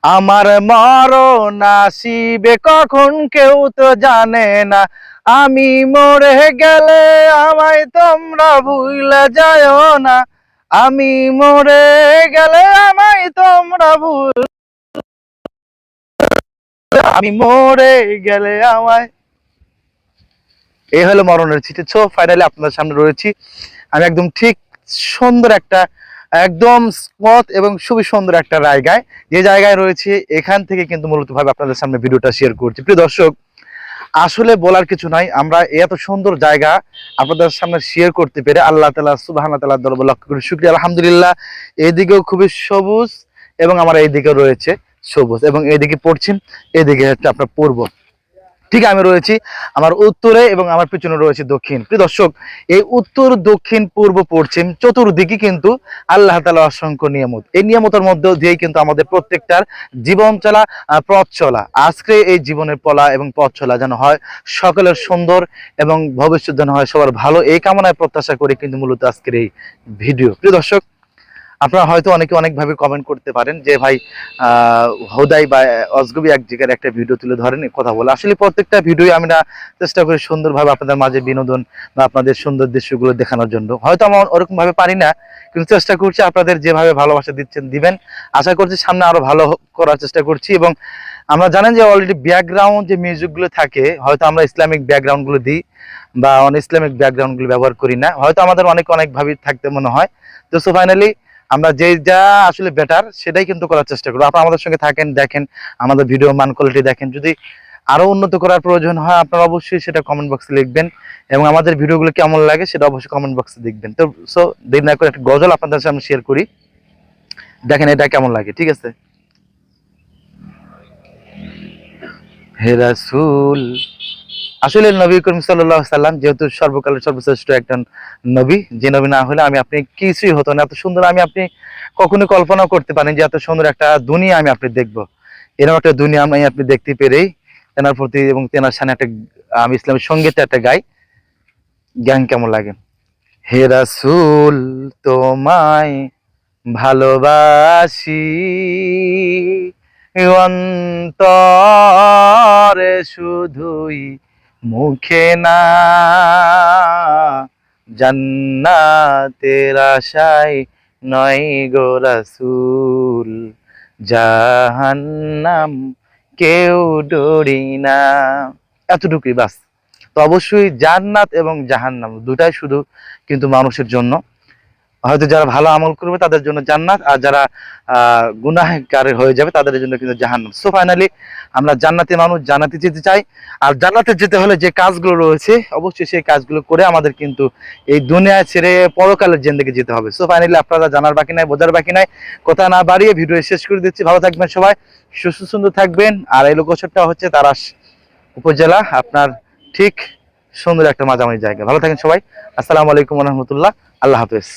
আমার মরণ আসিবে কখন কেউ তো জানে না, আমি মরে গেলে আমায় তোমরা ভুলে যায়ও না, আমি মরে গেলে আমায় তোমরা আমি মরে গেলে আমায়। এই হলো মরণের চিঠি। সো ফাইনালি আপনাদের সামনে রয়েছি আমি একদম ঠিক সুন্দর একটা, একদম স্পট এবং খুবই সুন্দর একটা জায়গায়, যে জায়গায় রয়েছে এখান থেকে কিন্তু মূলত ভাবে আপনাদের সামনে ভিডিওটা শেয়ার করছি। প্রিয় দর্শক, আসলে বলার কিছু নাই, আমরা এত সুন্দর জায়গা আপনাদের সামনে শেয়ার করতে পেরে আল্লাহ তাআলা সুবহানাহু ওয়া তাআলার দরবারে লক্ষ কোটি শুকরিয়া, আলহামদুলিল্লাহ। এইদিকেও খুবই সবুজ এবং আমার এইদিকেও রয়েছে সবুজ, এবং এইদিকে পশ্চিম, এদিকে হচ্ছে আপনার পূর্ব। ঠিক আমি রয়েছি আমার উত্তরে এবং আমার পিছনে রয়েছে দক্ষিণ। প্রিয় দর্শক, এই উত্তর দক্ষিণ পূর্ব পশ্চিম চতুর্দিকে কিন্তু আল্লাহ তাআলা অসংখ্য নিয়ামত, এই নিয়ামতের মধ্যে দিয়েই কিন্তু আমাদের প্রত্যেকটার জীবন চলা, পথ চলা। আজকে এই জীবনের পলা এবং পথ চলা যেন হয় সকলের সুন্দর এবং ভবিষ্যৎ যেন হয় সবার ভালো, এই কামনায় প্রত্যাশা করে কিন্তু মূলত আজকের এই ভিডিও। প্রিয় দর্শক, আপনারা হয়তো অনেকে অনেকভাবে কমেন্ট করতে পারেন যে ভাই হোদাই বা অজগবি এক জায়গার একটা ভিডিও তুলে ধরেন কথা বলে। আসলে প্রত্যেকটা ভিডিও আমরা চেষ্টা করি সুন্দরভাবে আপনাদের মাঝে বিনোদন বা আপনাদের সুন্দর দৃশ্যগুলো দেখানোর জন্য। হয়তো আমরা ওরকম ভাবে পারি না, কিন্তু চেষ্টা করছি আপনাদের যেভাবে ভালোবাসা দিচ্ছেন দিবেন। আশা করছি সামনে আরো ভালো করার চেষ্টা করছি। এবং আমরা জানেন যে অলরেডি ব্যাকগ্রাউন্ড যে মিউজিকগুলো থাকে, হয়তো আমরা ইসলামিক ব্যাকগ্রাউন্ডগুলো দিই বা অন ইসলামিক ব্যাকগ্রাউন্ডগুলো ব্যবহার করি না, হয়তো আমাদের অনেকভাবে থাকতে মনে হয়। তো সো ফাইনালি আমরা যে যা আসলে বেটার সেটাই কিন্তু করার চেষ্টা করবো। আপনারা আমাদের সঙ্গে থাকেন, দেখেন আমাদের ভিডিও মান কোয়ালিটি দেখেন। যদি আরো উন্নত করার প্রয়োজন হয় আপনারা অবশ্যই সেটা কমেন্ট বক্সে লিখবেন, এবং আমাদের ভিডিওগুলো কেমন লাগে সেটা অবশ্যই কমেন্ট বক্সে দেখবেন। তো সো দেরি না করে একটা গজল আপনাদের সামনে শেয়ার করি, দেখেন এটা কেমন লাগে। ঠিক আছে। হে রাসূল, আসলে নবী করিম সাল্লাল্লাহু আলাইহি সাল্লাম যেহেতু সর্বকালের সর্বশ্রেষ্ঠ একজন নবী, যে নবী না হলে আমি আপনি কিছুই হতো না। এত সুন্দর আমি আপনি কখনো কল্পনাও করতে পারেন যে এত সুন্দর একটা দুনিয়া আমি আপনি দেখবো। এরকম একটা দুনিয়া আমি আপনি দেখতে পেরেই তেনার প্রতি এবং তেনার সামনে একটা আমি ইসলামের সঙ্গীত একটা গাই, গান কেমন লাগে। হে রাসূল, তোমায় ভালোবাসি অন্তরে শুধুই, মুখে না, জান্নাতের আশায় নয় গো রাসূল, জাহান্নাম কেউ ডরি না। এতটুকুই বাস। তো অবশ্যই জান্নাত এবং জাহান্নাম দুটাই শুধু কিন্তু মানুষের জন্য। হয়তো যারা ভালো আমল করবে তাদের জন্য জান্নাত, আর যারা গুনাহগার হয়ে যাবে তাদের জন্য কিন্তু জাহান্নাম। সো ফাইনালি আমরা জান্নাতি মানুষ, জান্নাতে যেতে চাই। আর জান্নাতে যেতে হলে যে কাজগুলো রয়েছে অবশ্যই সেই কাজগুলো করে আমাদের কিন্তু এই দুনিয়া ছেড়ে পরকালের জিন্দেগি যেতে হবে। সো ফাইনালি আপনারা জানার বাকি নাই, বোঝার বাকি নাই, কথা না বাড়িয়ে ভিডিও শেষ করে দিচ্ছি। ভালো থাকবেন সবাই, সুস্থ সুন্দর থাকবেন। আর এই লোকেশনটা হচ্ছে তারাস উপজেলা, আপনার ঠিক সুন্দর একটা মাঝামাঝি জায়গা। ভালো থাকেন সবাই। আসসালামু আলাইকুম ওয়া রাহমাতুল্লাহ। আল্লাহ হাফেজ।